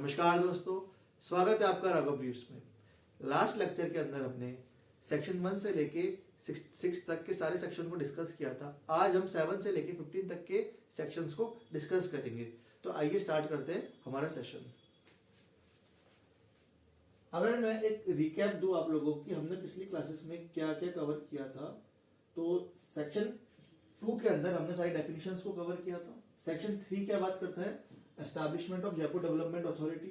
नमस्कार दोस्तों, स्वागत है आपका राघव ब्रीफ्स में। लास्ट लेक्चर के अंदर हमने सेक्शन 1 से लेके 6 तक के सारे सेक्शन को डिस्कस किया था। आज हम 7 से लेके 15 तक के सेक्शंस को डिस्कस करेंगे। तो आइए स्टार्ट करते हैं हमारा सेशन। अगर मैं एक रिकैप दूं आप लोगों की, हमने पिछली क्लासेस में क्या क्या कवर किया था। तो सेक्शन 2 के अंदर हमने सारी डेफिनेशंस को कवर किया था। सेक्शन 3 क्या बात करता है? Establishment of Jaipur development authority.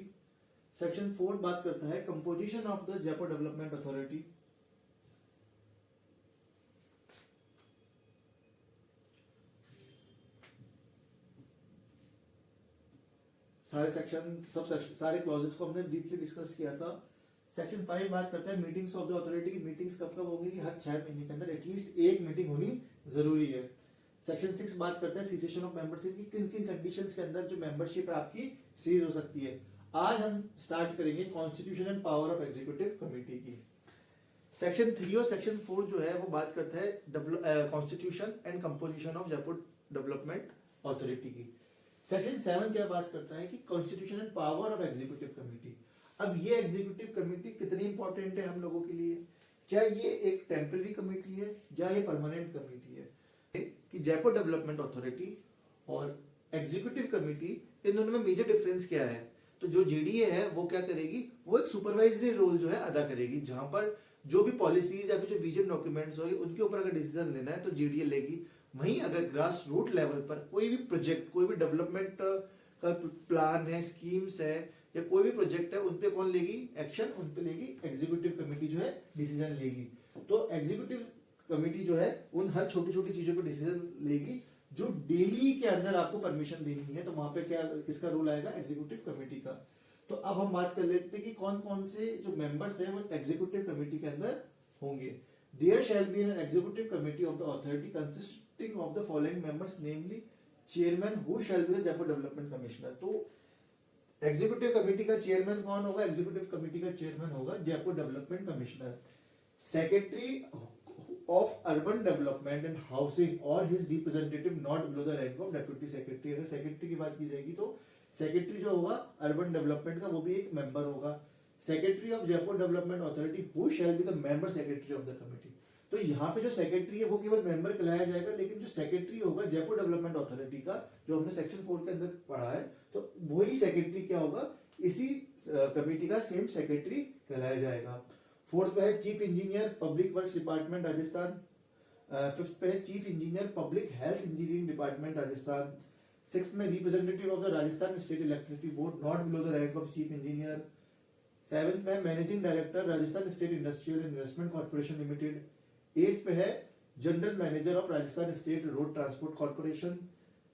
Section 4 बात करता है composition of the Jaipur development authority. सारे सेक्शन सारे क्लॉजेस को हमने डीपली डिस्कस किया था। सेक्शन 5 बात करता है मीटिंग्स ऑफ द अथॉरिटी की मीटिंग्स कब कब होगी? हर 6 महीने के अंदर एटलीस्ट एक मीटिंग होनी जरूरी है। सेक्शन 6 बात करता है सीसेशन ऑफ मेंबरशिप की, किन किन कंडीशंस के अंदर जो मेंबरशिप है आपकी सीज हो सकती है। आज हम स्टार्ट करेंगे constitution and power of executive committee की। सेक्शन 3 और सेक्शन 4 जो है वो बात करता है constitution and composition of Jaipur development authority की। सेक्शन 7 क्या बात करता है कि constitution and power of executive committee. अब ये एग्जीक्यूटिव कमेटी कितनी इंपॉर्टेंट है हम लोगों के लिए? क्या ये एक टेम्पररी कमेटी है या ये परमानेंट कमेटी है? कि Jaipur development authority or executive committee, इन दोनों में मेजर डिफरेंस क्या है? तो जो जेडीए है वो क्या करेगी? वो एक सुपरवाइजरी रोल जो है अदा करेगी, जहां पर जो भी पॉलिसीज या फिर जो विजन डॉक्यूमेंट्स होगी उनके ऊपर अगर डिसीजन लेना है तो जेडीए लेगी। वहीं अगर ग्रास रूट लेवल पर कोई भी प्रोजेक्ट, कोई भी डेवलपमेंट का प्लान है, स्कीम्स है या कोई भी प्रोजेक्ट है, उन पे कौन लेगी एक्शन? उन पे लेगी एग्जीक्यूटिव कमेटी जो है डिसीजन लेगी। तो एग्जीक्यूटिव कमेटी जो है उन हर छोटी छोटी चीजों पर डिसीजन लेगी जो डेली के अंदर आपको परमिशन देनी है। तो वहां पे क्या किसका रोल आएगा? एग्जीक्यूटिव कमेटी का। तो अब हम बात कर लेते हैं कि कौन कौन से जो मेंबर्स हैं वो एग्जीक्यूटिव कमेटी के अंदर होंगे। There shall be an executive committee of the authority consisting of the following members, namely chairman who shall be the Jaipur development commissioner. तो एग्जीक्यूटिव कमेटी का चेयरमैन कौन होगा? एग्जीक्यूटिव कमेटी का चेयरमैन होगा Jaipur development commissioner. Secretary of urban development and housing और his representative not below the rank of deputy secretary. अगर secretary की बात की जाएगी तो सेक्रेटरी जो होगा अर्बन डेवलपमेंट का वो भी एक मेंबर होगा। Secretary of Jaipur development authority who shall be the member secretary of the committee. तो यहाँ पे जो सेक्रेटरी है वो केवल मेंबर कहलाया जाएगा, लेकिन जो सेक्रेटरी होगा जयपुर डेवलपमेंट अथॉरिटी का, जो हमने सेक्शन 4 के अंदर पढ़ा है, तो वही सेक्रेटरी क्या होगा? इसी कमेटी का सेम सेक्रेटरी कहलाया जाएगा। 4th पे है chief engineer public works department Rajasthan. 5th पे है chief engineer public health engineering department Rajasthan. 6th में representative of the Rajasthan state electricity board not below the rank of chief engineer. 7th में managing director Rajasthan state industrial investment corporation limited. 8th पे है general manager of Rajasthan state road transport corporation.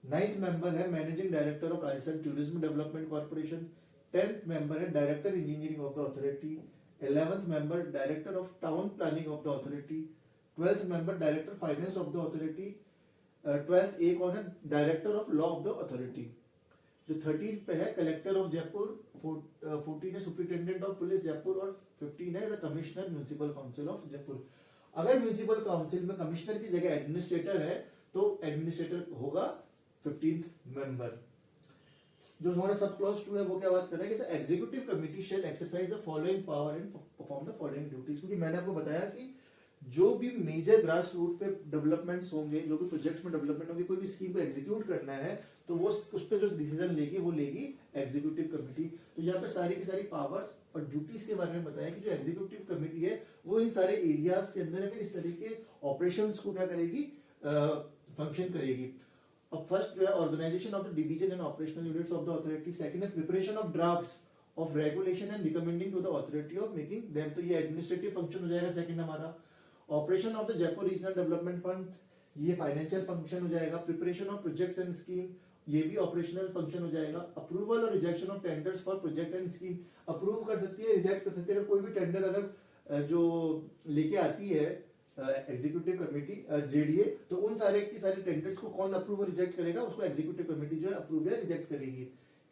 9th member है managing director of Rajasthan tourism development corporation. 10th member है director engineering of the authority. 11th member director of town planning of the authority। 12th member director finance of the authority। 12th एक और है director of law of the authority। जो 13th पे है collector of Jaipur. 14 है superintendent of police Jaipur और 15 है the commissioner municipal council of Jaipur. अगर म्युनिसिपल काउंसिल में कमिश्नर की जगह एडमिनिस्ट्रेटर है तो एडमिनिस्ट्रेटर होगा 15th मेंबर। जो हमारा सब क्लॉज 2 है वो क्या बात कर रहा है कि the executive committee shall exercise the following power and perform the following duties. क्योंकि मैंने आपको बताया कि जो भी मेजर ग्रास रूट पे डेवलपमेंट्स होंगे, जो भी प्रोजेक्ट्स में डेवलपमेंट होगी, कोई भी स्कीम को एग्जीक्यूट करना है तो वो उस पे जो डिसीजन लेगी वो लेगी एग्जीक्यूटिव कमेटी। तो यहाँ पे सारी की सारी पावर्स और ड्यूटीज के बारे में बताया कि जो एग्जीक्यूटिव कमेटी है वो इन सारे एरियाज के अंदर फिर इस तरीके ऑपरेशंस को क्या करेगी? फंक्शन करेगी। अब फर्स्ट जो है organisation of the division and operational units of the authority. Second है preparation of drafts of regulation and recommending to the authority of making them. तो ये एडमिनिस्ट्रेटिव फंक्शन हो जाएगा सेकंड हमारा। Operation of the Jaipur regional development fund, ये financial function हो जाएगा। Preparation of projects and scheme, ये भी ऑपरेशनल फंक्शन हो जाएगा। Approval or rejection of tenders for project and scheme, approve कर सकती है, रिजेक्ट कर सकती है। अगर कोई भी टेंडर अगर जो लेके आती है एग्जीक्यूटिव कमेटी जेडीए, तो उन सारे की सारे टेंडर्स को कौन अप्रूव और रिजेक्ट करेगा? उसको एग्जीक्यूटिव कमेटी जो है अप्रूव या रिजेक्ट करेगी।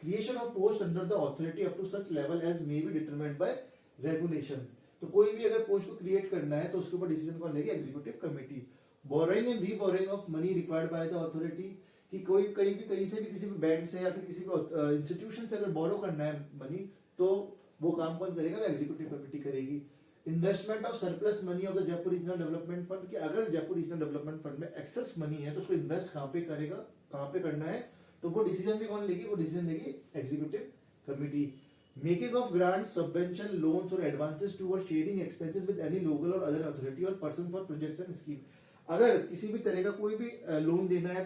Creation of post under the authority up to such level as may be determined by regulation. तो कोई भी अगर पोस्ट को क्रिएट करना है तो उसके ऊपर डिसीजन कौन लेगी? Executive committee. Borrowing and reborrowing of money required by the authority, कि कोई कहीं से भी किसी भी बैंक से या फिर किसी भी इंस्टीट्यूशन से अगर बोरो करना है मनी, तो वो काम कौन करेगा? एग्जीक्यूटिव कमेटी करेगी। Investment of surplus money of the Jaipur regional development fund, कि अगर जयपुर रीजनल डेवलपमेंट फंड में एक्सेस मनी है तो उसको इन्वेस्ट कहाँ पे करेगा, कहाँ पे करना है, तो वो डिसीजन भी कौन लेगी? वो डिसीजन लेगी executive committee. Making of grant, subvention, loans और advances towards sharing expenses with any local or other authority or person for projects and scheme. अगर किसी भी तरह का कोई भी लोन देना है,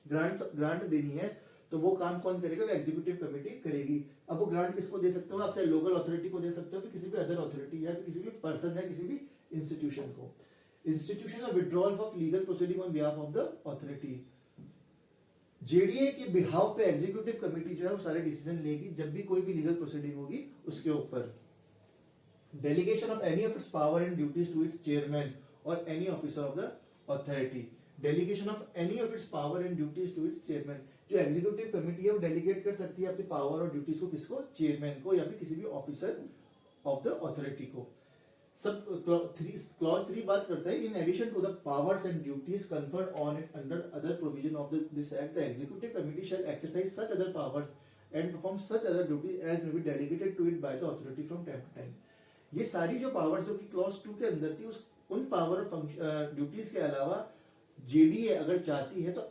ग्रांट देनी है, तो वो काम कौन करेगा? एग्जीक्यूटिव कमेटी करेगी। अब वो ग्रांट किसको दे सकते हो आप? चाहे लोकल अथॉरिटी को दे सकते हो, फिर किसी भी अदर अथॉरिटी या फिर किसी भी पर्सन या किसी भी इंस्टीट्यूशन को। Institution of withdrawal of legal proceeding on behalf of the authority. JDA के बिहाफ पे एग्जीक्यूटिव कमेटी जो है वो सारे डिसीजन लेगी जब भी कोई भी लीगल प्रोसीडिंग होगी उसके ऊपर। Delegation of any of its power and duties to its chairman or any officer of the authority. Delegation of any of its power and duties to its chairman, जो executive committee है वो delegate कर सकती है अपनी power और duties को किसको? चेयरमैन को या फिर किसी भी ऑफिसर ऑफ द अथॉरिटी को। सब क्लॉज 3 बात करता है, in addition to the powers and duties conferred on it under other provision of this act, the executive committee shall exercise such other powers and perform such other duty as may be delegated to it by the authority from time to time. ये सारी जो powers जो कि clause 2 के अंदर थी, उन power और ड्यूटीज के अलावा जेडीए अगर चाहती है तो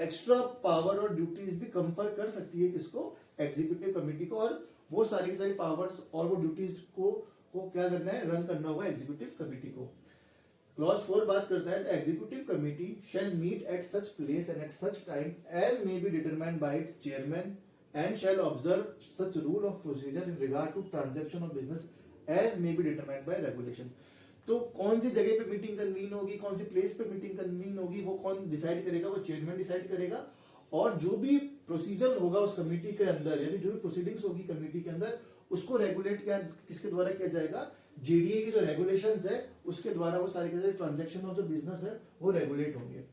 एक्स्ट्रा पावर और ड्यूटीज भी कंफर कर सकती है किसको? एग्जीक्यूटिव कमेटी को। और वो सारी की सारी पावर्स और वो ड्यूटीज को क्या करना है? रन करना होगा एग्जीक्यूटिव कमेटी को। क्लॉज 4 बात करता है, executive committee shall meet at such place and at such time as may be determined by its chairman and shall observe such rule of procedure in regard to transaction of business as may be determined by regulation. तो कौन सी जगह पे meeting convene होगी, कौन सी place पे meeting convene होगी, वो कौन डिसाइड करेगा? वो चेयरमैन डिसाइड करेगा। और जो भी प्रोसीजर होगा उस कमेटी के अंदर, यानी जो भी प्रोसीडिंग्स होगी कमेटी के अंदर, उसको रेगुलेट किसके द्वारा किया जाएगा? जेडीए के जो रेगुलेशंस है उसके द्वारा वो सारे के सारे ट्रांजैक्शन और जो बिजनेस है वो रेगुलेट होंगे।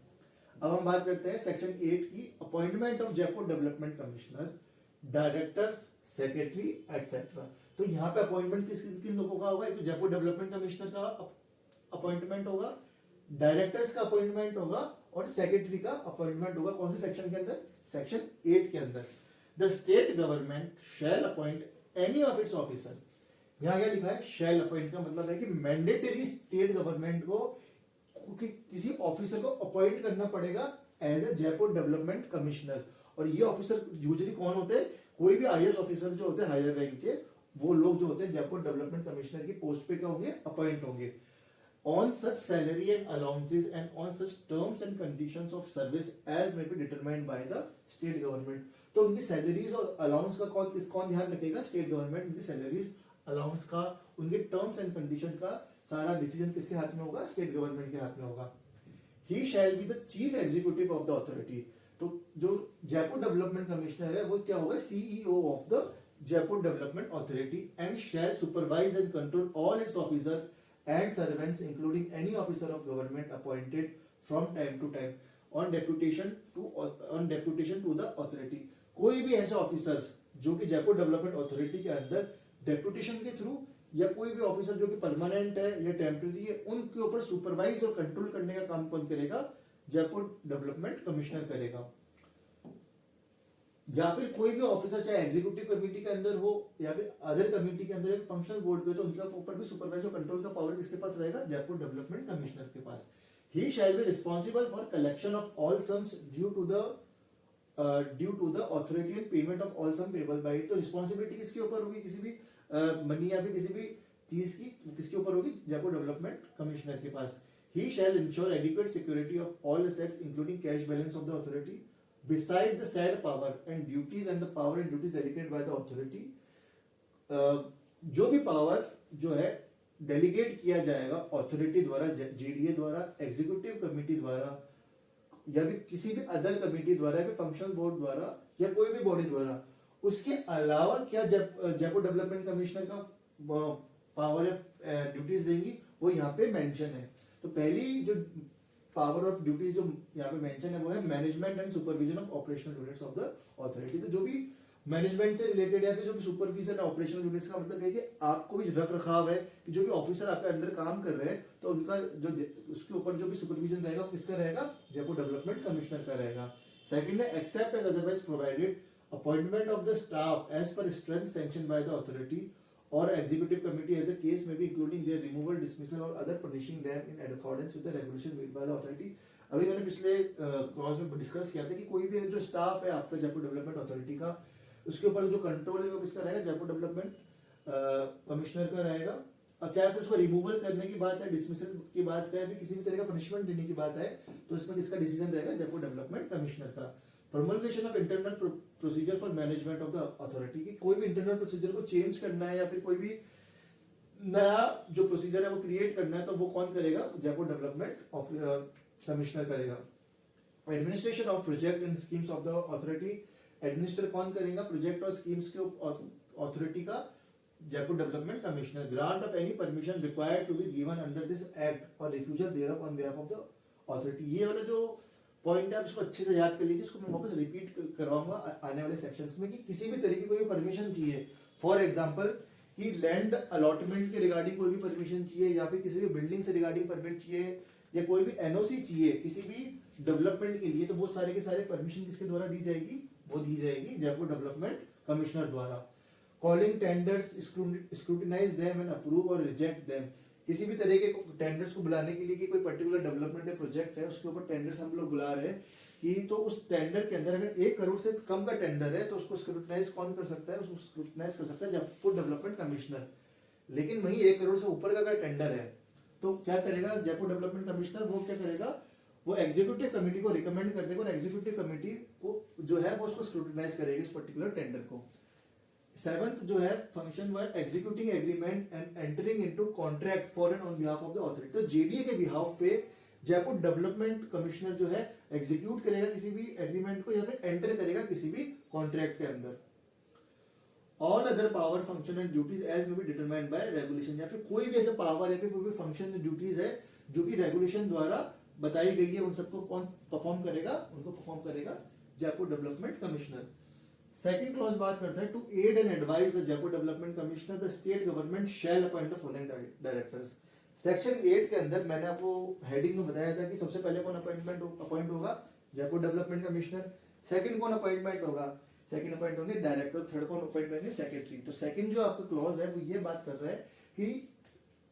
अब हम बात करते हैं सेक्शन 8 की, appointment of Jaipur development commissioner, directors, secretary etcetera. तो यहाँ पे अपॉइंटमेंट किन लोगों का होगा? एक तो जयपुर डेवलपमेंट कमिश्नर का अपॉइंटमेंट होगा, डायरेक्टर्स का अपॉइंटमेंट होगा और सेक्रेटरी का अपॉइंटमेंट होगा। कौन से सेक्शन के अंदर? सेक्शन 8 के अंदर। The state government shall appoint any of its officer. यहाँ क्या लिखा है? शैल अपॉइंट का मतलब है कि मैंडेटरी स्टेट गवर्नमेंट को किसी ऑफिसर को अपॉइंट करना पड़ेगा as a Jaipur development commissioner. और ये ऑफिसर यूजुअली कौन होते हैं? कोई भी आईएएस ऑफिसर जो होते हैं हायर रैंक के, वो लोग जो होते हैं जयपुर डेवलपमेंट कमिश्नर की पोस्ट पे क्या होंगे? अपॉइंट होंगे। On such salary and allowances and on such terms and conditions of service as may be determined by the state government। तो उनकी सैलरीज और अलाउंस का कौन ध्यान रखेगा? State government. उनकी सैलरीज, अलाउंस का, उनके टर्म्स एंड कंडीशन का सारा डिसीजन किसके हाथ में होगा? स्टेट गवर्नमेंट के हाथ में होगा। He shall be the chief executive of the authority। तो जो जयपुर डेवलपमेंट कमिश्नर है वो क्या होगा? CEO of the Jaipur development authority and shall supervise and control all its officers and servants including any officer of government appointed from time to time on deputation to the authority। कोई भी ऐसे officers जो कि Jaipur development authority के अंदर deputation के through या कोई भी ऑफिसर जो कि परमानेंट है या टेम्परेरी है, उनके ऊपर सुपरवाइज और कंट्रोल करने का काम कौन करेगा? जयपुर डेवलपमेंट कमिश्नर करेगा। या फिर कोई भी ऑफिसर चाहे एग्जीक्यूटिव कमेटी के अंदर हो या फिर अदर कमेटी के अंदर एक फंक्शनल बोर्ड पे, तो उनके ऊपर भी सुपरवाइज और कंट्रोल का पावर किसके पास रहेगा? जयपुर डेवलपमेंट कमिश्नर के पास। He shall be responsible for collection of all sums due to the authority and payment of all sum payable by. तो रिस्पॉन्सिबिलिटी किसके ऊपर होगी? किसी भी मनी या फिर किसी भी चीज की किसके ऊपर होगी? जयपुर डेवलपमेंट कमिश्नर के पास। He shall ensure adequate security of all assets including cash balance of the authority beside the said power and duties and the power and duties delegated by the authority। जो भी power जो है delegate किया जाएगा authority द्वारा, JDA द्वारा, executive committee द्वारा या भी किसी भी अदर कमेटी द्वारा या फंक्शनल बोर्ड द्वारा या कोई भी बॉडी द्वारा, उसके अलावा क्या जयपुर डेवलपमेंट कमिश्नर का पावर या ड्यूटीज देंगी वो यहाँ पे मेंशन है। तो पहली जो पावर ऑफ ड्यूटीज जो यहाँ पे मेंशन है वो है management and supervision of operational units of the authority. तो जो भी मैनेजमेंट से रिलेटेड है, जो भी सुपरविजन है ऑपरेशनल यूनिट्स का मतलब है कि आपको भी रख रखाव है कि जो भी ऑफिसर आपके अंडर काम कर रहे हैं तो उनका जो उसके ऊपर जो भी सुपरविजन रहेगा वो किसका रहेगा? जयपुर डेवलपमेंट कमिश्नर का रहेगा। सेकंड है except as otherwise provided appointment of the staff as per strength sanction by the authority or executive committee as a case में भी including their removal dismissal or other punishing them in accordance with the regulation made by the authority. अभी मैंने पिछले clause में discuss किया था कि कोई भी जो स्टाफ है आपका जयपुर डेवलपमेंट अथॉरिटी का, उसके ऊपर जो कंट्रोल है वो किसका रहेगा, जयपुर डेवलपमेंट कमिश्नर का रहेगा। अब चाहे फिर उसको रिमूवल करने की बात है, डिसमिसल की बात है, फिर किसी भी तरह का पनिशमेंट देने की बात है, तो इसमें किसका डिसीजन रहेगा, जयपुर डेवलपमेंट कमिश्नर का। Promulgation of internal procedure for management of the authority, की कोई भी इंटरनल प्रोसीजर को चेंज करना है या फिर कोई भी नया जो प्रोसीजर है वो क्रिएट करना है, तो वो कौन करेगा, जयपुर डेवलपमेंट कमिश्नर करेगा। Administration of project and schemes of the authority, administer कौन करेगा प्रोजेक्ट और स्कीम्स के अथॉरिटी का, Jaipur development commissioner. Grant of any permission required to be given under this act or refusal thereof on behalf of the authority. ये वाला जो point है आप इसको अच्छे से याद कर लीजिए, इसको मैं वापस रिपीट करवाऊंगा आने वाले सेक्शंस में, कि किसी भी तरह की कोई परमिशन चाहिए, फॉर एग्जांपल कि लैंड अलॉटमेंट के रिगार्डिंग कोई भी परमिशन चाहिए, या फिर किसी भी बिल्डिंग से रिगार्डिंग परमिट चाहिए, या कोई भी एनओसी चाहिए किसी भी डेवलपमेंट के लिए, तो वो सारे के सारे परमिशन किसके द्वारा दी जाएगी, वो दी जाएगी जयपुर डेवलपमेंट कमिश्नर द्वारा। Calling tenders, scrutinise them and approve और रिजेक्ट देम, किसी भी तरह के टेंडर्स को बुलाने के लिए कि कोई पर्टिकुलर डेवलपमेंट या प्रोजेक्ट है, उसके ऊपर टेंडर्स हम लोग बुला रहे हैं कि, तो उस टेंडर के अंदर अगर 1 करोड़ से कम का टेंडर है तो उसको स्क्रूटिनाइज कौन कर सकता है, उसको स्क्रूटिनाइज कर सकता है जयपुर डेवलपमेंट कमिश्नर। लेकिन वही 1 करोड़ से ऊपर का अगर टेंडर है तो क्या करेगा जयपुर डेवलपमेंट कमिश्नर, वो क्या करेगा, वो एग्जीक्यूटिव कमेटी को रिकमेंड कर देगा और एग्जीक्यूटिव कमेटी को जो है वो उसको स्क्रूटिनाइज करेगी उस पर्टिकुलर टेंडर को। 7th जो है फंक्शन वो है executing agreement and entering into contract for and on behalf of the authority. तो जेडीए के बिहाफ पे जयपुर डेवलपमेंट कमिश्नर जो है एग्जीक्यूट करेगा किसी भी एग्रीमेंट को या फिर एंटर करेगा किसी भी कॉन्ट्रैक्ट के अंदर। All other power function and duties as may be determined by regulation, या फिर कोई भी ऐसा पावर या फिर कोई भी फंक्शन ड्यूटीज है जो कि रेगुलेशन द्वारा बताई गई है, उन सबको कौन परफॉर्म करेगा, उनको परफॉर्म करेगा Jaipur development commissioner. Second clause बात करता है to aid and advise the Jaipur development commissioner the state government shall appoint the following directors. Section 8 के अंदर मैंने आपको हेडिंग में बताया था कि सबसे पहले कौन अपॉइंट होगा, जयपुर डेवलपमेंट कमिश्नर। सेकंड कौन अपॉइंटमेंट होगा, सेकंड अपॉइंट होंगे डायरेक्टर। थर्ड कौन अपॉइंट होंगे, सेक्रेटरी। तो सेकंड जो आपका क्लॉज है वो ये बात कर रहा है कि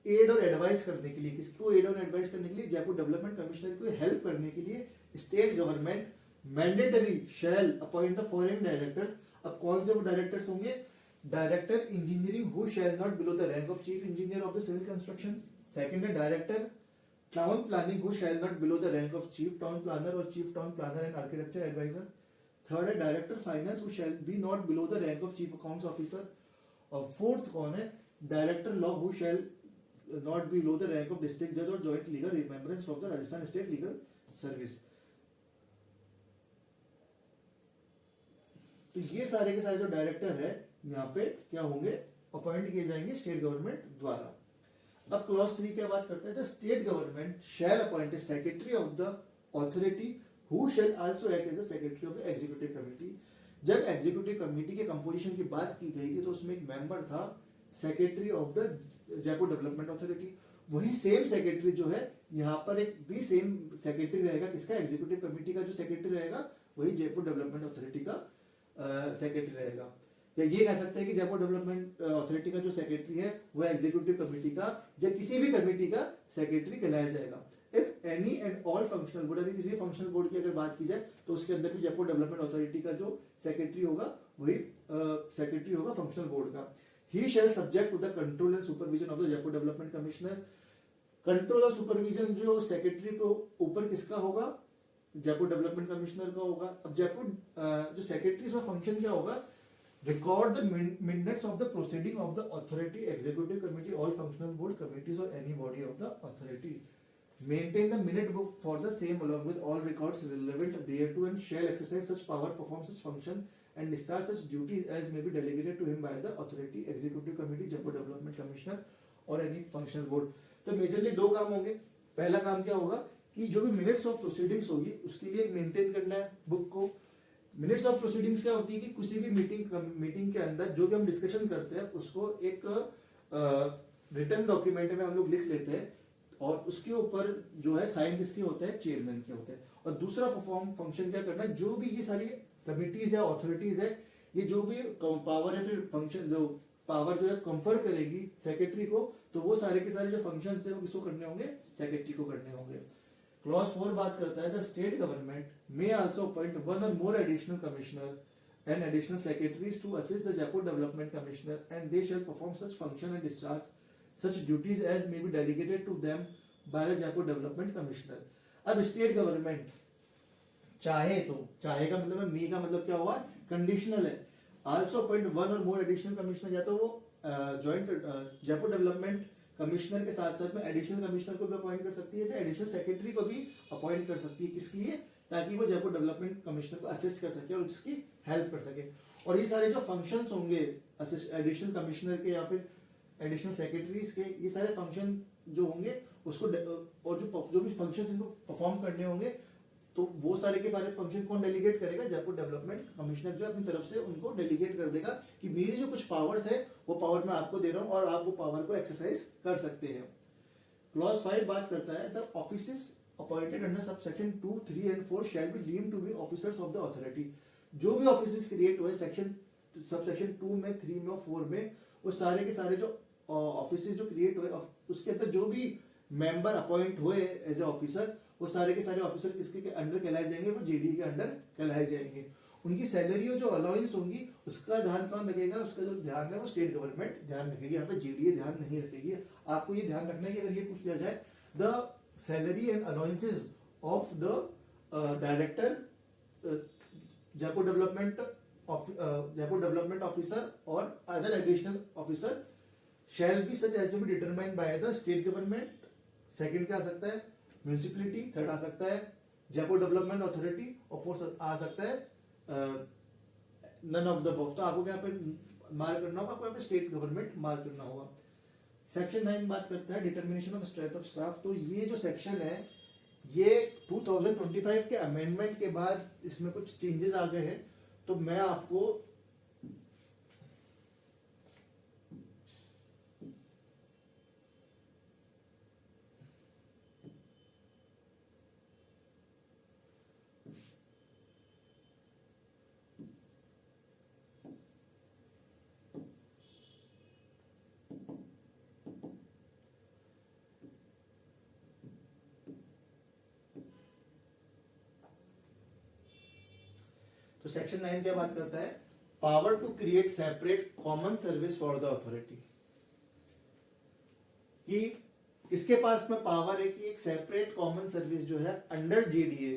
एड और एडवाइस करने के लिए, किसको एड और एडवाइस करने के लिए, जयपुर डेवलपमेंट कमिश्नर को हेल्प करने के लिए state government mandatory shall appoint the following directors. अब कौन से वो डायरेक्टर्स होंगे, director engineering who shall not below the rank of chief engineer of the civil construction. Second है director town planning who shall not below the rank of chief town planner or chief town planner and architecture advisor. Third है director finance who shall B not below the rank of chief accounts officer. और fourth कौन है, director law who shell not below the rank of district judge or joint legal remembrance of the Rajasthan State Legal Service। तो ये सारे के सारे जो director है यहाँ पे क्या होंगे, अपॉइंट किए जाएंगे स्टेट गवर्नमेंट द्वारा। अब क्लॉज 3 क्या बात करता है, the state government shall appoint a secretary of the authority who shall also act as the secretary of the executive committee. जब एग्जीक्यूटिव कमिटी के कंपोजिशन की बात की गई थी तो उसमें एक मेंबर था secretary of the Jaipur development authority. वही सेम सेक्रेटरी जो है यहाँ पर एक भी सेम सेक्रेटरी रहेगा, किसका, एग्जीक्यूटिव कमेटी का जो सेक्रेटरी रहेगा वही जयपुर डेवलपमेंट अथॉरिटी का सेक्रेटरी रहेगा। या ये कह सकते हैं कि जयपुर डेवलपमेंट अथॉरिटी का जो सेक्रेटरी है वो एग्जीक्यूटिव कमेटी का या किसी भी कमेटी का सेक्रेटरी कहलाया जाएगा। If any and all functional board, अभी किसी फंक्शनल बोर्ड की अगर बात की जाए तो उसके अंदर भी जयपुर डेवलपमेंट अथॉरिटी का जो सेक्रेटरी होगा वही सेक्रेटरी होगा फंक्शनल बोर्ड का। He shall subject to the control and supervision of the Jaipur Development Commissioner। Control और सुपरविजन जो सेक्रेटरी को ऊपर किसका होगा, जयपुर डेवलपमेंट कमिश्नर का होगा। अब जयपुर जो सेक्रेटरी का फंक्शन क्या होगा, record the minutes of the proceeding of the authority, executive committee, all functional board committees or any body of the authority. Maintain the minute book for the same along with all records relevant thereto and shall exercise such power, perform such function and discharge such duties as may be delegated to him by the authority, executive committee, Jaipur Development Commissioner और any functional board। तो majorly 2 काम होंगे। पहला काम क्या होगा कि जो भी मिनट्स ऑफ प्रोसीडिंग्स होगी उसके लिए मेंटेन करना है बुक को। मिनट्स ऑफ प्रोसीडिंग्स क्या होती है कि किसी भी मीटिंग के अंदर जो भी हम डिस्कशन करते हैं उसको एक रिटन डॉक्यूमेंट में हम लोग लिख लेते हैं और उसके ऊपर जो है साइन किसके होते हैं, चेयरमैन के होते हैं। और दूसरा परफॉर्म फंक्शन क्या करना है, जो भी ये सारी कमिटीज है, ऑथोरिटीज है, ये जो भी पावर है, फिर फंक्शन जो पावर जो है कंफर करेगी सेक्रेटरी को, तो वो सारे के सारे जो फंक्शंस है वो किसको करने होंगे, सेक्रेटरी को करने होंगे। क्लॉज 4 बात करता है the state government may also appoint one or more additional commissioner and additional secretaries to assist the Jaipur Development Commissioner, and they shall perform such function and discharge such duties as may be delegated to them by the Jaipur Development Commissioner। अब state government चाहे तो, चाहे का मतलब है, मे का मतलब क्या हुआ, कंडीशनल है, also appoint one or more additional commissioner, या तो वो जॉइंट जयपुर डेवलपमेंट कमिश्नर के साथ साथ में एडिशनल कमिश्नर को भी अपॉइंट कर सकती है, फिर एडिशनल सेक्रेटरी को भी अपॉइंट कर सकती है। किसके लिए, ताकि वो जयपुर डेवलपमेंट कमिश्नर को असिस्ट कर सके और उसकी हेल्प कर सके। और ये सारे जो फंक्शंस होंगे एडिशनल कमिश्नर के या फिर एडिशनल सेक्रेटरीज के, ये सारे फंक्शन जो होंगे उसको और जो भी फंक्शंस इनको परफॉर्म करने होंगे, तो वो सारे के सारे फंक्शन कौन डेलीगेट करेगा, जयपुर डेवलपमेंट कमिश्नर जो अपनी तरफ से उनको डेलीगेट कर देगा कि मेरी जो कुछ पावर्स है वो पावर मैं आपको दे रहा हूँ और आप वो पावर को एक्सरसाइज कर सकते हैं। क्लॉज 5 बात करता है the offices appointed under subsection 2, 3 and 4 shall be deemed to be officers of the authority. जो भी ऑफिसेस क्रिएट हुए सेक्शन सबसेक्शन 2 में, 3 में और 4 में, वो सारे के सारे जो ऑफिसेस जो क्रिएट हुए उसके अंदर जो भी मेंबर अपॉइंट हुए एज ए ऑफिसर, वो सारे के सारे ऑफिसर किसके अंडर कहलाए जाएंगे, वो जेडीए के अंडर कहलाए जाएंगे। उनकी सैलरी और जो अलाउंस होंगी उसका ध्यान कौन रखेगा, उसका जो ध्यान है वो स्टेट गवर्नमेंट ध्यान रखेगी, यहाँ पे जेडीए ध्यान नहीं रखेगी। आपको ये ध्यान रखना है कि अगर ये पूछ लिया जाए the salary and allowances of the director Jaipur development officer or other additional officer shall be such as to be determined by the state government. Second क्या आ सकता है, म्यूनिसिपैलिटी। थर्ड आ सकता है जयपुर डेवलपमेंट अथॉरिटी और फोर्थ आ सकता है नन ऑफ द अबव। तो आपको क्या पे मार्क करना होगा, आपको यहाँ पे स्टेट गवर्नमेंट मार्क करना होगा। सेक्शन 9 बात करता है determination of strength of staff. तो ये जो सेक्शन है ये 2025 के अमेंडमेंट के बाद इसमें कुछ चेंजेस आ गए हैं, तो मैं आपको तो सेक्शन 9 क्या बात करता है, power to create separate common service for the authority. कि इसके पास में पावर है कि एक सेपरेट कॉमन सर्विस जो है अंडर जेडीए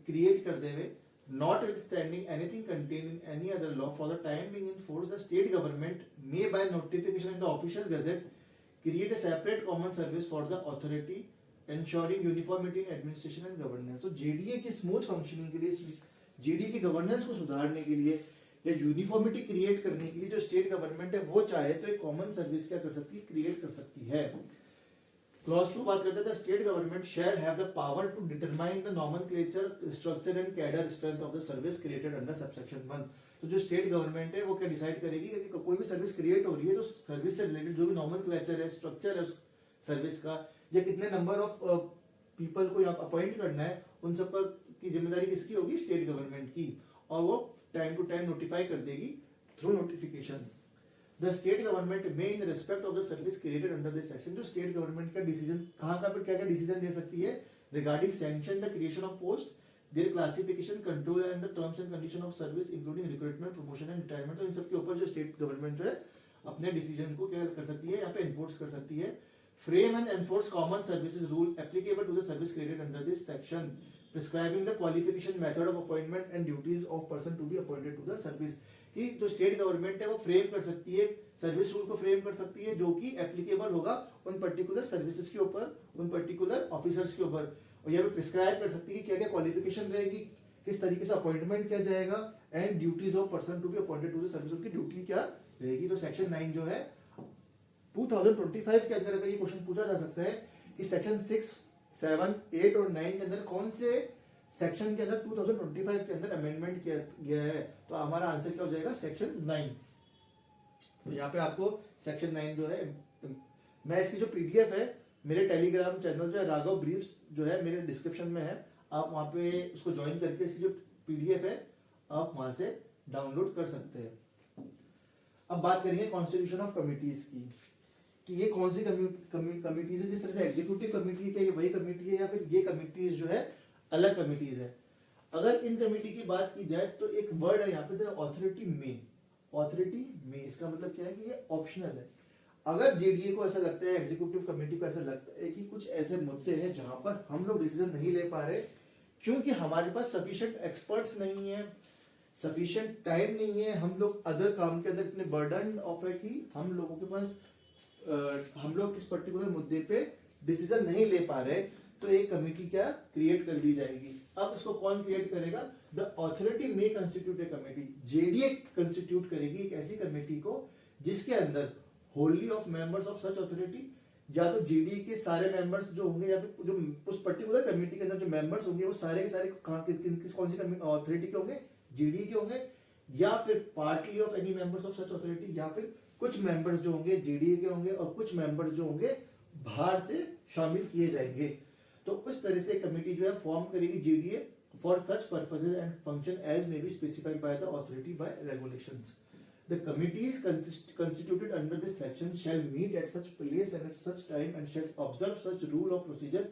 क्रिएट कर देवे, notwithstanding anything contained in any other law for the time being in force, the state government may by notification in the official gazette create a separate common service for the authority ensuring uniformity in administration and governance। तो JDA की smooth functioning के लिए, JDA की governance को सुधारने के लिए या यूनिफॉर्मिटी क्रिएट करने के लिए जो स्टेट गवर्नमेंट है वो चाहे तो एक कॉमन सर्विस क्या कर सकती है, क्रिएट कर सकती है। क्लॉज 2 बात करते हैं state government shall have the power to determine the nomenclature, structure and cadre strength of the service created under subsection 1। तो जो स्टेट गवर्नमेंट है वो क्या डिसाइड करेगी कि कोई भी सर्विस क्रिएट हो रही है तो सर्विस से रिलेटेड जो भी नॉमेनक्लेचर है, स्ट्रक्चर है उस सर्विस का, या कितने नंबर ऑफ पीपल को यहाँ अपॉइंट करना है, उन सब की जिम्मेदारी किसकी होगी, स्टेट गवर्नमेंट की, और वो टाइम टू टाइम नोटिफाई कर देगी through notification. The state government may in respect of the service created under this section, जो state government का डिसीजन कहाँ पर क्या क्या डिसीजन ले सकती है regarding sanction the creation of post, their classification, control and the terms and condition of service including recruitment, promotion and retirement। तो इन सब के ऊपर जो state government जो है अपने डिसीजन को क्या कर सकती है, यहाँ पे enforce कर सकती है। Frame and enforce common services rule applicable to the service created under this section, prescribing the qualification, method of appointment and duties of person to be appointed to the service। कि जो state government है वो frame कर सकती है, service rule को frame कर सकती है जो कि एप्लीकेबल होगा उन पर्टिकुलर सर्विसेज के ऊपर, उन पर्टिकुलर ऑफिसर्स के ऊपर, और यह प्रिस्क्राइब कर सकती है क्या क्या क्वालिफिकेशन रहेगी, किस तरीके से अपॉइंटमेंट किया जाएगा, and duties of person to be appointed to the service, उनकी ड्यूटी क्या रहेगी। तो सेक्शन 9 जो है 2025 के अंदर अगर ये क्वेश्चन पूछा जा सकता है कि सेक्शन 6, 7, 8 और 9 के अंदर कौन से सेक्शन के अंदर 2025 के अंदर अमेंडमेंट किया गया है, तो हमारा आंसर क्या हो जाएगा, सेक्शन 9। तो यहाँ पे आपको सेक्शन 9 जो है, मैं इसकी जो पीडीएफ है मेरे टेलीग्राम चैनल जो है राघव ब्रीफ्स जो है मेरे डिस्क्रिप्शन में है, आप वहाँ पे उसको ज्वाइन करके इसकी जो PDF है आप वहाँ से डाउनलोड कर सकते हैं। अब बात करेंगे कॉन्स्टिट्यूशन ऑफ कमिटीज की, कि ये कौन सी कमिटीज है। जिस तरह से एग्जीक्यूटिव कमिटी क्या ये वही कमिटी है या फिर ये कमिटीज जो है अलग कमिटीज है। अगर इन कमिटी की बात की जाए तो एक वर्ड है यहाँ पे ऑथोरिटी में, ऑथोरिटी में इसका मतलब क्या है कि ये ऑप्शनल है। अगर जेडीए को ऐसा लगता है, एग्जीक्यूटिव कमेटी को ऐसा लगता है कि कुछ ऐसे मुद्दे हैं जहां पर हम लोग डिसीजन नहीं ले पा रहे क्योंकि हमारे पास सफिशिएंट एक्सपर्ट्स नहीं है, सफिशिएंट टाइम नहीं है, हम लोग अदर काम के अंदर इतने बर्डन ऑफ है कि हम लोगों के पास हम लोग इस पर्टिकुलर मुद्दे पे डिसीजन नहीं ले पा रहे, तो एक कमेटी क्या क्रिएट कर दी जाएगी। अब इसको कौन क्रिएट करेगा? द ऑथोरिटी में कंस्टिट्यूट ए कमेटी। जेडीए कंस्टिट्यूट करेगी एक ऐसी कमेटी को जिसके अंदर Holi of members of such authority, या तो जेडीए के सारे मेंबर्स जो होंगे या फिर जो उस पर्टिकुलर कमेटी के अंदर जो मेंबर्स होंगे वो सारे के सारे कौन सी ऑथोरिटी के होंगे? जेडीए के होंगे, या फिर partly of any members of such authority, या फिर कुछ मेंबर्स जो होंगे जेडीए के होंगे और कुछ मेंबर्स जो होंगे बाहर से शामिल किए जाएंगे। तो उस तरह से कमेटी जो है फॉर्म करेगी JDA for such purposes and function as may be specified by the authority by regulations. The committees constituted under this section shall meet at such place and at such time and shall observe such rule of procedure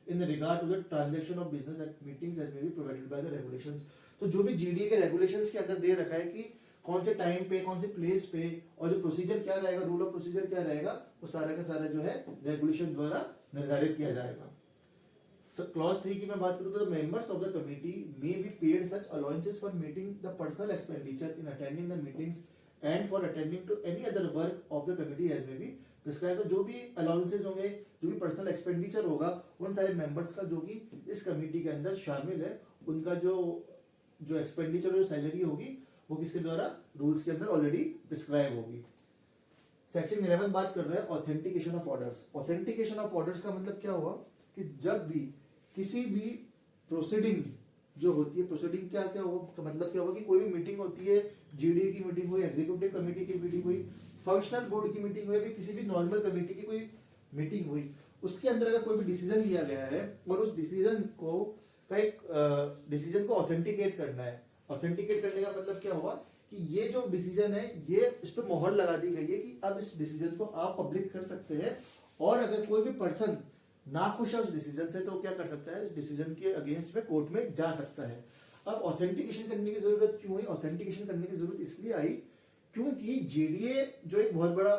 in regard to the transaction of business at meetings as may be provided by the regulations। तो जो भी GDA के regulations के अंदर दे रखा है कि कौन से टाइम पे, कौन से प्लेस पे और जो प्रोसीजर क्या रहेगा, रूल ऑफ प्रोसीजर क्या रहेगा, वो सारा का सारा जो है रेगुलेशन द्वारा निर्धारित किया जाएगा। क्लॉज 3 की मैं बात करूं तो members of the committee may be paid such allowances for meeting the personal expenditure in attending the meetings and for attending to any other work of the committee as may be prescribe. तो जो भी allowances होंगे, जो भी personal expenditure होगा उन सारे members का जो कि इस कमिटी के अंदर शामिल है, उनका जो एक्सपेंडिचर और जो सैलरी होगी वो किसके द्वारा? रूल्स के अंदर ऑलरेडी प्रिस्क्राइब होगी। सेक्शन 11 बात कर रहे हैं authentication of orders. Authentication of orders का मतलब क्या हुआ कि जब भी किसी भी प्रोसीडिंग जो होती है, प्रोसीडिंग क्या क्या होगा, मतलब क्या होगा कि कोई भी मीटिंग होती है, जीडीए की मीटिंग हुई, एग्जीक्यूटिव कमेटी की मीटिंग हुई, फंक्शनल बोर्ड की मीटिंग हुई, फिर किसी भी नॉर्मल कमेटी की कोई मीटिंग हुई, उसके अंदर अगर कोई भी डिसीजन लिया गया है और उस डिसीजन को ऑथेंटिकेट करना है। ऑथेंटिकेट करने का मतलब क्या हुआ कि ये जो डिसीजन है ये इस पर मोहर लगा दी गई है कि अब इस डिसीजन को आप पब्लिक कर सकते हैं, और अगर कोई भी पर्सन नाखुश है उस डिसीजन से तो क्या कर सकता है? इस डिसीजन के अगेंस्ट में कोर्ट में जा सकता है। अब ऑथेंटिकेशन करने की जरूरत क्यों हुई? ऑथेंटिकेशन करने की जरूरत इसलिए आई क्योंकि जेडीए जो एक बहुत बड़ा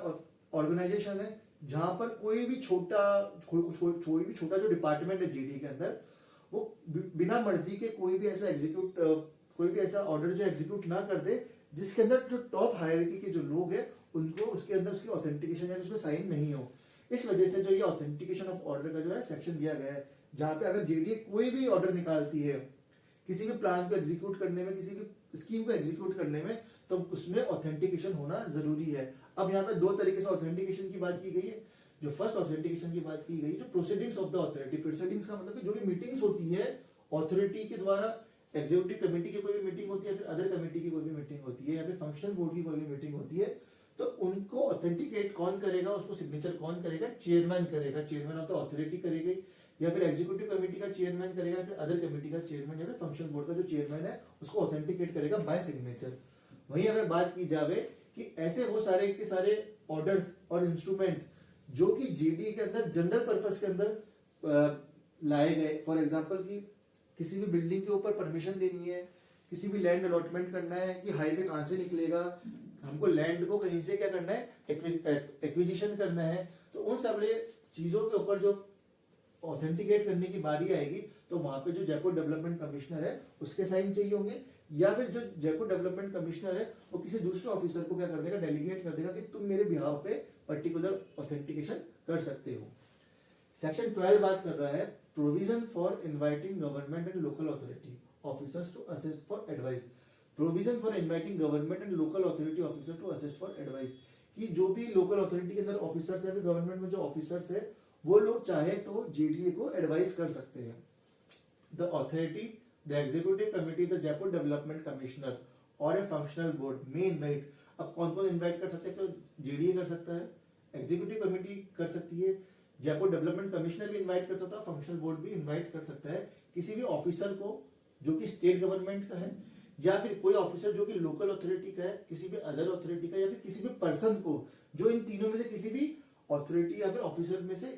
ऑर्गेनाइजेशन है, जहां पर कोई भी छोटा जो डिपार्टमेंट है जेडीए के अंदर, वो बिना मर्जी के कोई भी ऐसा ऑर्डर जो एग्जीक्यूट ना कर दे जिसके अंदर जो टॉप हायरार्की के जो लोग हैं उनको उसके अंदर उसकी ऑथेंटिकेशन या उसमें साइन नहीं हो। इस वजह से जो ये ऑथेंटिकेशन ऑफ ऑर्डर का जो है सेक्शन दिया गया है, जहां पे अगर जेडीए कोई भी ऑर्डर निकालती है किसी भी प्लान को एग्जीक्यूट करने में, किसी भी स्कीम को एग्जीक्यूट करने में, तो उसमें ऑथेंटिकेशन होना जरूरी है। अब यहाँ पे दो तरीके से ऑथेंटिकेशन की बात की गई है। जो फर्स्ट ऑथेंटिकेशन की बात की गई, जो proceedings of the authority, proceedings का मतलब जो भी मीटिंग्स होती है ऑथोरिटी के द्वारा, एग्जीक्यूटिव कमेटी की कोई भी मीटिंग होती है, फिर अदर कमेटी की कोई भी मीटिंग होती है, या फिर फंक्शनल बोर्ड की कोई भी मीटिंग होती है, तो उनको ऑथेंटिकेट कौन करेगा, उसको सिग्नेचर कौन करेगा? चेयरमैन करेगा, चेयरमैन ऑफ द ऑथोरिटी करेगी, या फिर एग्जीक्यूटिव कमेटी का चेयरमैन करेगा, फिर अदर कमेटी का चेयरमैन या फिर फंक्शनल बोर्ड का जो चेयरमैन है उसको ऑथेंटिकेट करेगा बाय सिग्नेचर। वहीं अगर बात की जावे कि ऐसे वो सारे के सारे ऑर्डर्स और इंस्ट्रूमेंट जो कि जीडी के अंदर जनरल पर्पस के अंदर लाए गए, फॉर एग्जांपल कि किसी भी बिल्डिंग के ऊपर परमिशन देनी है, किसी भी लैंड अलॉटमेंट करना है कि हाईवे कहां से निकलेगा, हमको लैंड को कहीं से क्या करना है, एक्विजिशन करना है, तो उन सब चीजों के ऊपर जो ऑथेंटिकेट करने की बारी आएगी तो वहां पे जो जयपुर डेवलपमेंट कमिश्नर है उसके साइन चाहिए होंगे, या फिर जो जयपुर डेवलपमेंट कमिश्नर है वो किसी दूसरे ऑफिसर को क्या कर देगा, डेलीगेट कर देगा कि तुम मेरे बिहाफ पे पर्टिकुलर ऑथेंटिकेशन कर सकते हो। सेक्शन 12 बात कर रहा है provision for inviting government and local authority officers to assist for advice. Provision for inviting government and local authority officer to assist for advice, कि जो भी लोकल अथॉरिटी के अंदर ऑफिसर्स है, गवर्नमेंट में जो ऑफिसर्स है, वो लोग चाहे तो जेडीए को एडवाइस कर सकते हैं। The authority, the executive committee, the Jaipur development commissioner और ए फंक्शनल बोर्ड में इनवाइट। अब कौन कौन इनवाइट कर सकते हैं? तो जेडीए कर सकता है, एग्जीक्यूटिव कमेटी कर सकती है, जयपुर डेवलपमेंट कमिश्नर भी इनवाइट कर सकता है, फंक्शनल बोर्ड भी इनवाइट कर सकता है किसी भी ऑफिसर को जो कि स्टेट गवर्नमेंट का है, या फिर कोई ऑफिसर जो कि लोकल अथॉरिटी का है, किसी भी अदर अथॉरिटी का, या फिर किसी भी पर्सन को जो इन तीनों में से किसी भी अथॉरिटी या फिर ऑफिसर में से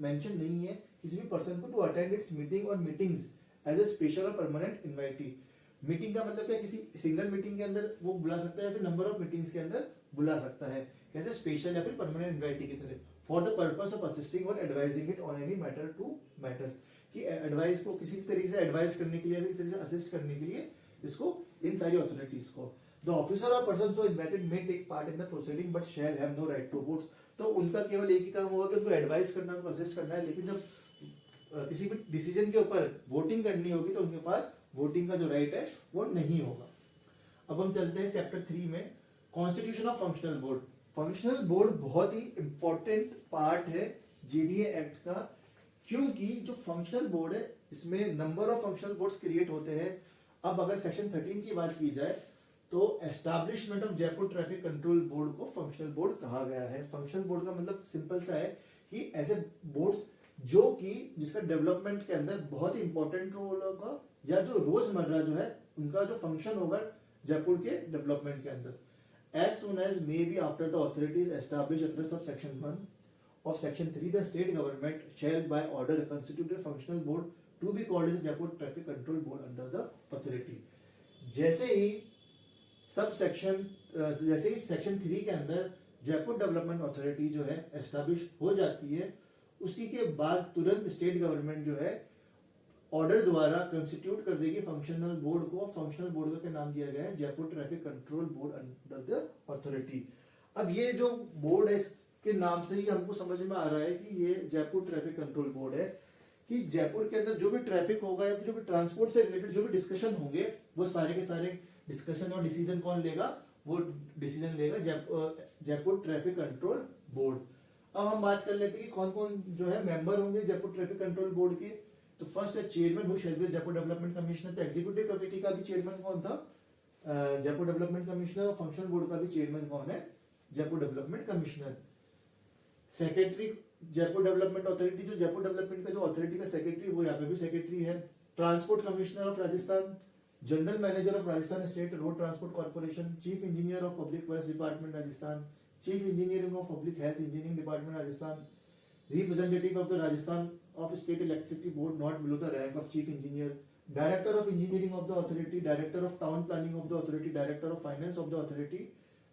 मेंशन नहीं है, किसी भी पर्सन को टू अटेंड इट्स मीटिंग और मीटिंग्स एज ए स्पेशल और परमानेंट इनवाइटी। मीटिंग का मतलब क्या, किसी सिंगल मीटिंग के अंदर वो बुला सकता है या फिर नंबर ऑफ मीटिंग्स के अंदर बुला सकता है, कैसे स्पेशल या फिर परमानेंट इनवाइटी की तरह, for the purpose of assisting or advising it on any matter to matters, कि एडवाइस को किसी भी तरीके से एडवाइस करने के लिए, किसी तरीके से असिस्ट करने के लिए इसको इन सारी अथॉरिटीज को। द ऑफिसर और person so invited may take part in the proceeding but shall have no right to votes. तो उनका केवल एक ही काम होगा कि उनको एडवाइस करना, उनको असिस्ट करना है, लेकिन जब किसी भी डिसीजन के ऊपर वोटिंग करनी होगी तो उनके पास वोटिंग का जो राइट है वो नहीं होगा। अब हम चलते हैं चैप्टर 3 में, constitution of functional board. Functional board बहुत ही इंपॉर्टेंट पार्ट है जेडीए एक्ट का, क्योंकि जो फंक्शनल बोर्ड है इसमें number of functional boards create होते हैं। अब अगर सेक्शन 13 की बात की जाए तो establishment of Jaipur traffic control board को फंक्शनल बोर्ड कहा गया है। फंक्शनल बोर्ड का मतलब सिंपल सा है कि ऐसे बोर्ड्स जो कि जिसका डेवलपमेंट के अंदर बहुत ही इंपॉर्टेंट रोल होगा, या जो रोजमर्रा जो है उनका जो फंक्शन होगा जयपुर के डेवलपमेंट के अंदर, as soon as may be after the authorities established under subsection 1 of section 3, the state government shall by order constitute a functional board to be called as Jaipur Traffic Control Board under the authority। जैसे ही section 3 के अंदर Jaipur development authority जो है establish हो जाती है, उसी के बाद तुरंत स्टेट गवर्नमेंट जो है ऑर्डर द्वारा कंस्टिट्यूट कर देगी फंक्शनल बोर्ड को। फंक्शनल बोर्ड का क्या नाम दिया गया है, Jaipur traffic control board under the authority. अब ये जो बोर्ड है इसके नाम से ही हमको समझ में आ रहा है कि ये जयपुर ट्रैफिक कंट्रोल बोर्ड है, कि जयपुर के अंदर जो भी ट्रैफिक होगा या जो भी ट्रांसपोर्ट से रिलेटेड जो भी डिस्कशन होंगे वो सारे के सारे डिस्कशन और डिसीजन कौन लेगा, वो डिसीजन लेगा जयपुर ट्रैफिक कंट्रोल बोर्ड। अब हम बात कर लेते हैं कि कौन कौन जो है मेंबर होंगे जयपुर ट्रैफिक कंट्रोल बोर्ड के। तो फर्स्ट है chairman who shall B Jaipur development commissioner. तो एग्जीक्यूटिव कमेटी का भी चेयरमैन कौन था, जयपुर डेवलपमेंट कमिश्नर, और फंक्शनल बोर्ड का भी चेयरमैन कौन है, Jaipur development commissioner. Secretary Jaipur development authority, जो जयपुर डेवलपमेंट का जो अथॉरिटी का सेक्रेटरी, वो यहाँ पे भी सेक्रेटरी है। Transport commissioner of Rajasthan, general manager of Rajasthan state road transport corporation, chief engineer of public works department Rajasthan, chief engineering of public health engineering department Rajasthan, representative of the Rajasthan of State Electricity Board not below the rank of chief engineer, director of engineering of the authority, director of town planning of the authority, director of finance of the authority,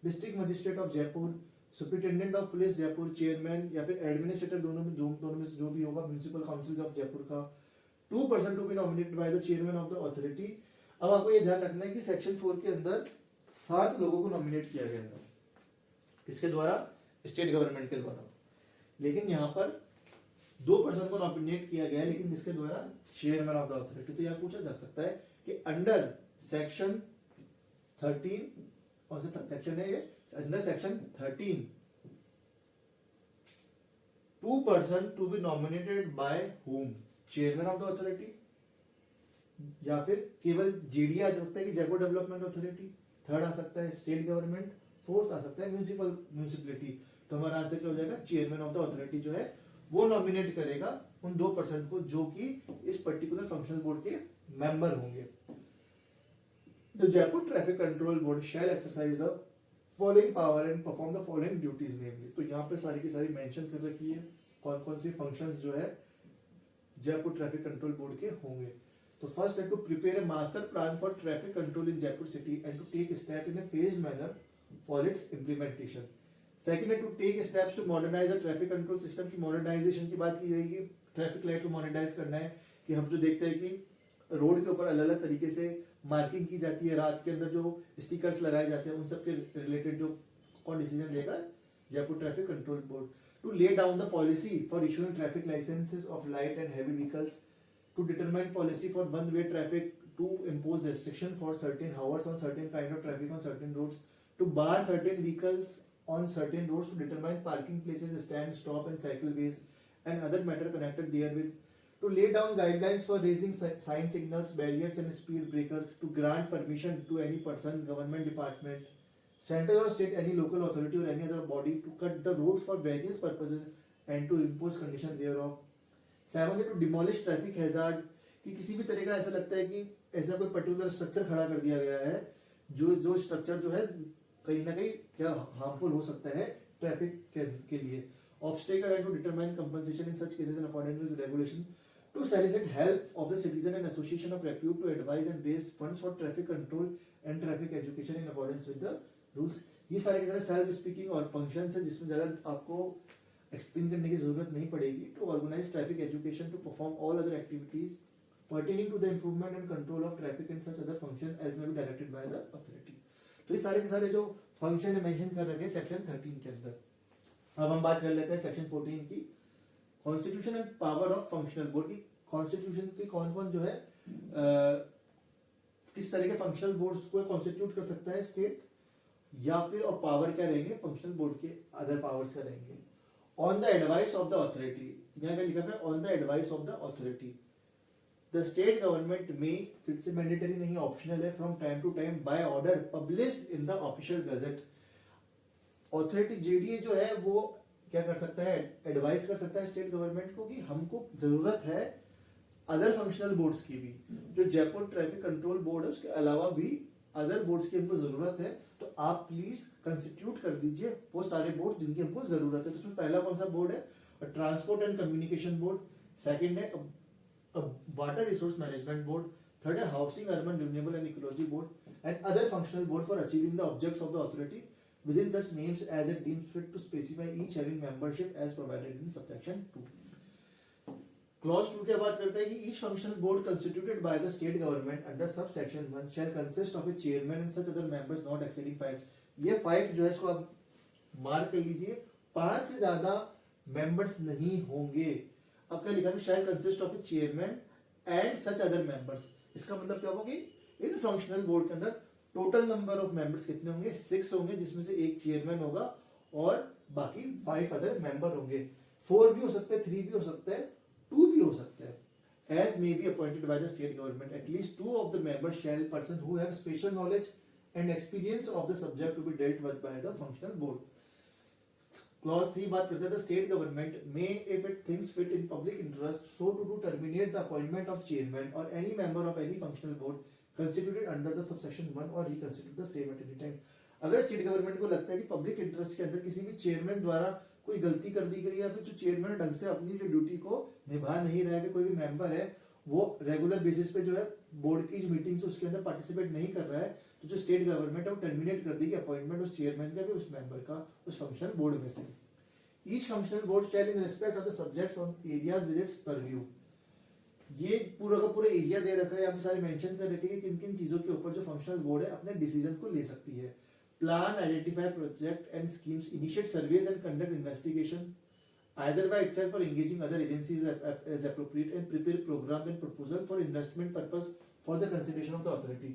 district magistrate of Jaipur, superintendent of police Jaipur, chairman या फिर administrator, दोनों में से जो भी होगा, municipal council of Jaipur का। 2 person to be nominated by the chairman of the authority. अब आपको ये ध्यान रखना है कि सेक्शन 4 के अंदर 7 लोगों को नॉमिनेट किया गया था, किसके द्वारा, स्टेट गवर्नमेंट के द्वारा, लेकिन यहाँ पर 2 पर्सन को नॉमिनेट किया गया है, लेकिन किसके द्वारा, चेयरमैन ऑफ द अथॉरिटी। तो यहाँ पूछा जा सकता है कि अंडर सेक्शन 13, कौन सा सेक्शन है ये, under section 13 2 person to be nominated by home, chairman of the authority, या फिर केवल जेडी आ सकता है कि जयपुर डेवलपमेंट अथॉरिटी, थर्ड आ सकता है स्टेट गवर्नमेंट, फोर्थ आ सकता है म्यूनिसिपलिटी। तो हमारा आंसर क्या हो जाएगा, चेयरमैन ऑफ द अथॉरिटी जो है वो नॉमिनेट करेगा उन 2 पर्सन को जो कि इस पर्टिकुलर फंक्शनल बोर्ड के मेंबर होंगे। The Jaipur traffic control board shall exercise the following power and perform the following duties namely. तो यहाँ पे सारी की सारी मेंशन कर रखी है कौन कौन सी फंक्शंस जो है जयपुर ट्रैफिक कंट्रोल बोर्ड के होंगे। तो फर्स्ट है to prepare a master plan for traffic control in Jaipur city and to take step in a phase manner for its implementation. Second है to take steps to modernise the traffic control system की modernisation की बात की जाएगी। Traffic light को modernise करना है कि हम जो देखते हैं कि रोड के ऊपर अलग अलग तरीके से मार्किंग की जाती है, रात के अंदर जो स्टिकर्स लगाए जाते हैं, उन सब के रिलेटेड जो कौन डिसीजन लेगा, Jaipur traffic control board. To lay down the policy for issuing traffic licences of light and heavy vehicles, to determine policy for one way traffic, to impose restriction for certain hours on certain kind of traffic on certain roads, to bar certain vehicles on certain roads, to determine parking places, stand, stop and cycleways and other matter connected therewith, to lay down guidelines for raising sign signals, barriers and speed breakers, to grant permission to any person, government department, central or state, any local authority or any other body to cut the roads for various purposes and to impose condition thereof. 7 है to demolish traffic hazard, कि किसी भी तरह का ऐसा लगता है कि ऐसा कोई पर्टिकुलर स्ट्रक्चर खड़ा कर दिया गया है जो स्ट्रक्चर जो है कहीं ना कहीं क्या हार्मफुल हो सकता है ट्रैफिक के लिए. Obstacle and to determine compensation in such cases in accordance with regulation. To solicit help of the citizen and association of repute to advise and raise funds for traffic control and traffic education in accordance with the rules. ये सारे के सारे self speaking और functions है जिसमें ज़्यादा आपको explain करने की जरूरत नहीं पड़ेगी. To organise traffic education, to perform all other activities pertaining to the improvement and control of traffic and such other function as may be directed by the authority. तो ये सारे के सारे जो फंक्शन है मेंशन कर रखे हैं सेक्शन 13 के अंदर. अब हम बात कर लेते हैं सेक्शन 14 की, constitution and power of functional board की. कॉन्स्टिट्यूशन के कौन कौन जो है किस तरह के फंक्शनल बोर्ड्स को कॉन्स्टिट्यूट कर सकता है स्टेट, या फिर और पावर क्या रहेंगे फंक्शनल बोर्ड के अदर पावर्स क्या रहेंगे. On the advice of the authority, यहाँ क्या लिखा है on the advice of the authority. The state government में, फिर से मैंडेटरी नहीं ऑप्शनल है, from time to time by order published in the official gazette. Authority JDA जो है वो क्या कर सकता है, एडवाइस कर सकता है स्टेट गवर्नमेंट को कि हमको जरूरत है अदर फंक्शनल बोर्ड्स की भी. जो जयपुर ट्रैफिक कंट्रोल बोर्ड है उसके अलावा भी अदर बोर्ड्स की हमको जरूरत है, तो आप प्लीज कंस्टिट्यूट कर दीजिए वो सारे बोर्ड जिनकी हमको जरूरत है. तो उसमें पहला कौन सा बोर्ड है, transport and communication board. Second है water resource management board. Third है housing urban renewable and ecology board and other functional board for achieving the objects of the authority within such names as it deems fit to specify, each having membership as provided in subsection 2. Clause 2 क्या बात करता है कि each functional board constituted by the state government under subsection 1 shall consist of a chairman and such other members not exceeding 5. ये 5 जो है इसको आप मार्क कर लीजिए, 5 से ज्यादा members नहीं होंगे. अब क्या लिखा है, shall consist of a chairman and such other members. इसका मतलब क्या होगा कि इन फंक्शनल बोर्ड के अंदर टोटल नंबर ऑफ मेंबर्स कितने होंगे, 6 होंगे, जिसमें से एक चेयरमैन होगा और बाकी 5 अदर मेंबर होंगे. 4 भी हो सकते हैं, 3 भी हो सकते हैं, 2 भी हो सकते हैं. As may be appointed by the state government, at least 2 of the members shall person who have special knowledge and experience of the subject to be dealt with by the functional board. Clause 3 बात करता है the state government may, if it thinks fit in public interest, so to do terminate the appointment of chairman or any member of any functional board constituted under the subsection 1 or reconstitute the same at any time. अगर state government को लगता है कि public interest के अंदर किसी भी chairman द्वारा कोई गलती कर दी गई या फिर जो चेयरमैन ढंग से अपनी जो ड्यूटी को निभा नहीं रहा है, कोई भी मेंबर है वो रेगुलर बेसिस पे जो है बोर्ड की जो मीटिंग्स उसके अंदर पार्टिसिपेट नहीं कर रहा है, तो जो स्टेट गवर्नमेंट है वो टर्मिनेट कर देगी अपॉइंटमेंट उस चेयरमैन का भी उस मेंबर का उस फंक्शनल बोर्ड में से. Each functional board shall in respect of the subjects on areas with its purview. ये पूरा का पूरा एरिया दे रखा है, यहाँ पे सारे मेंशन कर रखे हैं किन किन चीजों के ऊपर जो फंक्शनल बोर्ड है अपने डिसीजन को ले सकती है. Plan, identify project and schemes, initiate surveys and conduct investigation either by itself or engaging other agencies as appropriate, and prepare program and proposal for investment purpose for the consideration of the authority,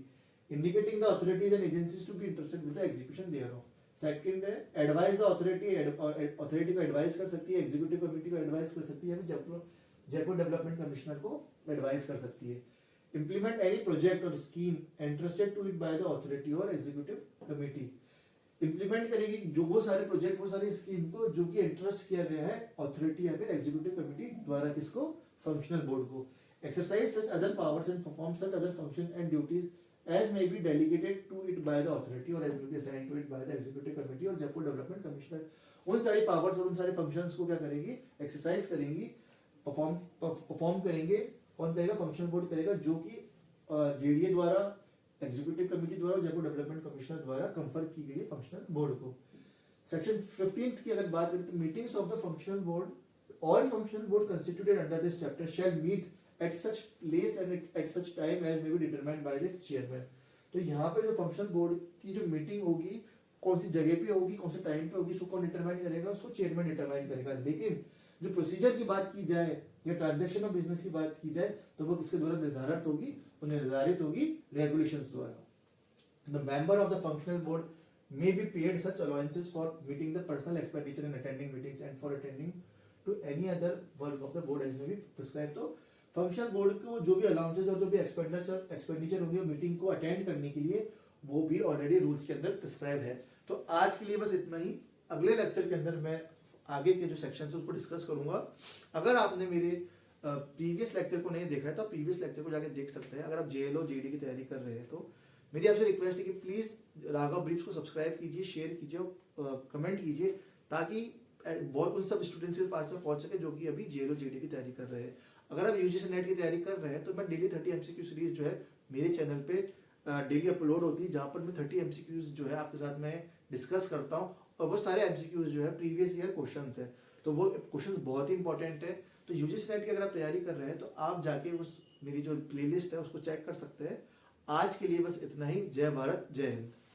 indicating the authorities and agencies to be interested with the execution thereof. Second है advise the authority, authority को advise कर सकती है, executive committee को advise कर सकती है, Jaipur development commissioner को एडवाइस कर सकती है. Implement any project or scheme entrusted to it by the authority or executive committee. Implement करेगी जो वो सारे प्रोजेक्ट वो सारी स्कीम को जो कि इंटरेस्ट किया गया है अथॉरिटी या फिर एग्जीक्यूटिव कमिटी द्वारा, किसको, फंक्शनल बोर्ड को. Exercise such other powers and perform such other function and duties as may be delegated to it by the authority or as may be assigned to it by the executive committee और Jaipur development commissioner. उन सारी powers और उन सारे functions को क्या करेगी, exercise करेंगी, परफॉर्म करेंगे. कौन करेगा, फंक्शनल बोर्ड करेगा, जो कि जेडीए द्वारा, एग्जीक्यूटिव कमिटी द्वारा, जयपुर डेवलपमेंट कमिश्नर द्वारा कंफर की गई है फंक्शनल बोर्ड को. सेक्शन 15 की अगर बात करें तो meetings of the functional board, all functional board constituted under this chapter shall meet at such place and at such time as may be determined by the chairman. तो यहाँ पे जो फंक्शनल बोर्ड की जो मीटिंग होगी कौन सी जगह पे होगी, कौन से टाइम पे होगी, उसको कौन डिटरमाइन करेगा, उसको चेयरमैन डिटरमाइन करेगा. लेकिन जो प्रोसीजर की बात की जाए या ट्रांजैक्शन ऑफ बिजनेस की बात की जाए तो वो किसके द्वारा निर्धारित होगी, वो निर्धारित होगी रेगुलेशंस द्वारा. The member of the functional board may be paid such allowances for meeting the personal expenditure and attending meetings and for attending to any other work of the board as may be prescribed. तो functional board को जो भी allowances और जो भी expenditure होगी meeting को attend करने के लिए वो भी ऑलरेडी रूल्स के अंदर प्रिस्क्राइब है. तो आज के लिए बस इतना ही. अगले लेक्चर के अंदर मैं आगे के जो सेक्शन है उसको डिस्कस करूंगा। अगर आपने मेरे प्रीवियस लेक्चर को नहीं देखा है तो प्रीवियस लेक्चर को जाके देख सकते हैं। अगर आप जेएलओ जेडी की तैयारी कर रहे हैं तो मेरी आपसे रिक्वेस्ट है कि प्लीज राघव ब्रीफ्स को सब्सक्राइब कीजिए, शेयर कीजिए और कमेंट कीजिए, ताकि बहुत उन सब स्टूडेंट्स के पास में पहुंच सके जो कि अभी जेएलओ जेडी की तैयारी कर रहे हैं। अगर आप यूजीसी नेट की तैयारी कर रहे हैं तो मैं डेली 30 एमसीक्यू सीरीज जो है मेरे चैनल पे डेली अपलोड होती है, जहां पर मैं 30 एमसीक्यूज जो है आपके साथ में डिस्कस करता हूं, और वो सारे एमसीक्यूज जो है प्रीवियस ईयर क्वेश्चंस है, तो वो क्वेश्चंस बहुत ही इंपॉर्टेंट है। तो यूजीसी नेट की अगर आप तैयारी कर रहे हैं तो आप जाके उस मेरी जो प्लेलिस्ट है उसको चेक कर सकते हैं। आज के लिए बस इतना ही। जय भारत, जय हिंद।